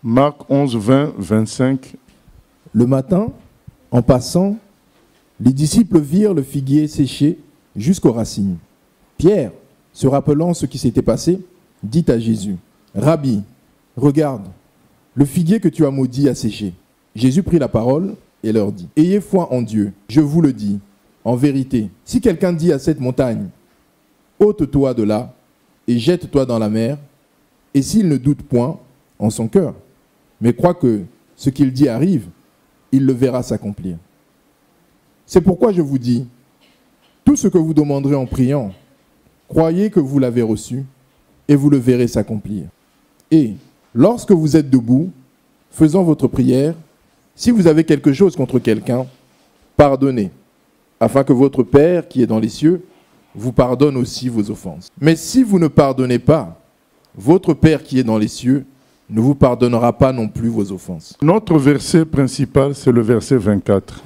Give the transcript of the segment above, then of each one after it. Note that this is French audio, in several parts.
Marc 11, 20, 25. Le matin, en passant, les disciples virent le figuier séché jusqu'aux racines. Pierre, se rappelant ce qui s'était passé, dit à Jésus, « Rabbi, regarde, le figuier que tu as maudit a séché. » Jésus prit la parole et leur dit, « Ayez foi en Dieu, je vous le dis, en vérité, si quelqu'un dit à cette montagne, « Ôte-toi de là et jette-toi dans la mer », et s'il ne doute point en son cœur, mais croit que ce qu'il dit arrive, il le verra s'accomplir. C'est pourquoi je vous dis, tout ce que vous demanderez en priant, croyez que vous l'avez reçu et vous le verrez s'accomplir. Et lorsque vous êtes debout, faisant votre prière, si vous avez quelque chose contre quelqu'un, pardonnez, afin que votre Père qui est dans les cieux vous pardonne aussi vos offenses. Mais si vous ne pardonnez pas, votre Père qui est dans les cieux ne vous pardonnera pas non plus vos offenses. Notre verset principal, c'est le verset 24.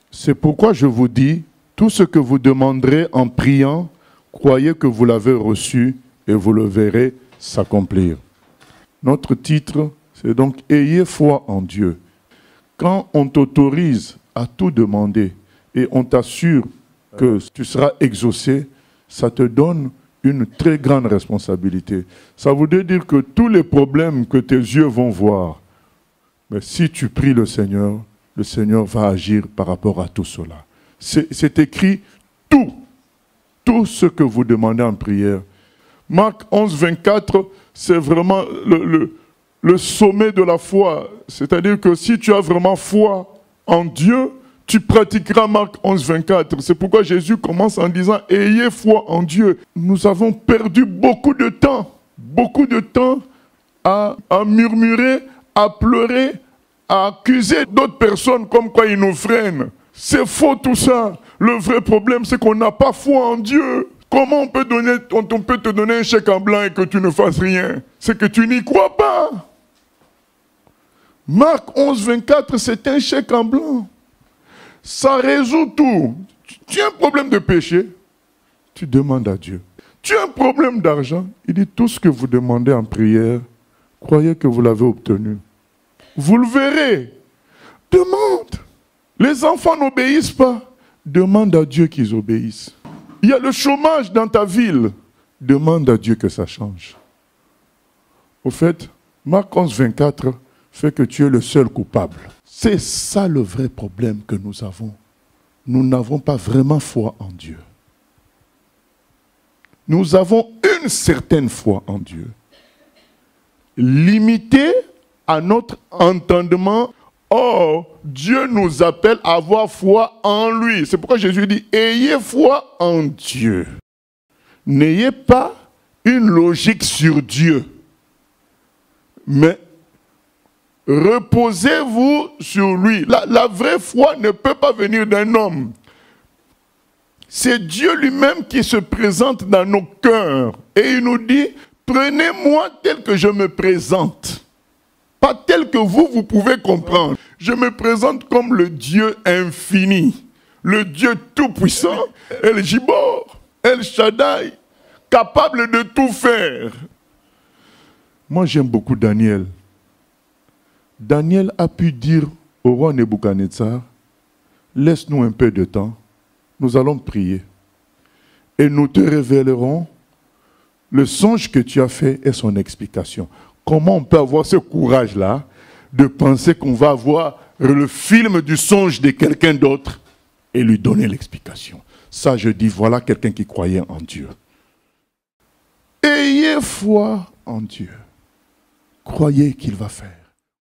C'est pourquoi je vous dis, tout ce que vous demanderez en priant, croyez que vous l'avez reçu et vous le verrez s'accomplir. Notre titre, c'est donc « Ayez foi en Dieu ». Quand on t'autorise à tout demander et on t'assure que tu seras exaucé, ça te donne une très grande responsabilité. Ça voudrait dire que tous les problèmes que tes yeux vont voir, mais si tu pries le Seigneur va agir par rapport à tout cela. C'est écrit tout ce que vous demandez en prière. Marc 11, 24, c'est vraiment le sommet de la foi. C'est-à-dire que si tu as vraiment foi en Dieu, tu pratiqueras Marc 11, 24. C'est pourquoi Jésus commence en disant « Ayez foi en Dieu ». Nous avons perdu beaucoup de temps à murmurer, à pleurer, à accuser d'autres personnes comme quoi ils nous freinent. C'est faux tout ça. Le vrai problème, c'est qu'on n'a pas foi en Dieu. Comment on peut te donner un chèque en blanc et que tu ne fasses rien? C'est que tu n'y crois pas. Marc 11, 24, c'est un chèque en blanc. Ça résout tout. Tu as un problème de péché, tu demandes à Dieu. Tu as un problème d'argent, il dit tout ce que vous demandez en prière, croyez que vous l'avez obtenu. Vous le verrez. Demande. Les enfants n'obéissent pas. Demande à Dieu qu'ils obéissent. Il y a le chômage dans ta ville. Demande à Dieu que ça change. Au fait, Marc 11, 24 fait que tu es le seul coupable. C'est ça le vrai problème que nous avons. Nous n'avons pas vraiment foi en Dieu. Nous avons une certaine foi en Dieu, limitée à notre entendement. Or, Dieu nous appelle à avoir foi en lui. C'est pourquoi Jésus dit, ayez foi en Dieu. N'ayez pas une logique sur Dieu, mais reposez-vous sur lui. La vraie foi ne peut pas venir d'un homme. C'est Dieu lui-même qui se présente dans nos cœurs. Et il nous dit, prenez-moi tel que je me présente. Pas tel que vous pouvez comprendre. Je me présente comme le Dieu infini. Le Dieu tout-puissant. El Gibor, El Shaddai. Capable de tout faire. Moi j'aime beaucoup Daniel. Daniel a pu dire au roi Nebuchadnezzar, laisse-nous un peu de temps, nous allons prier. Et nous te révélerons le songe que tu as fait et son explication. Comment on peut avoir ce courage-là de penser qu'on va avoir le film du songe de quelqu'un d'autre et lui donner l'explication? Ça, je dis, voilà quelqu'un qui croyait en Dieu. Ayez foi en Dieu. Croyez qu'il va faire.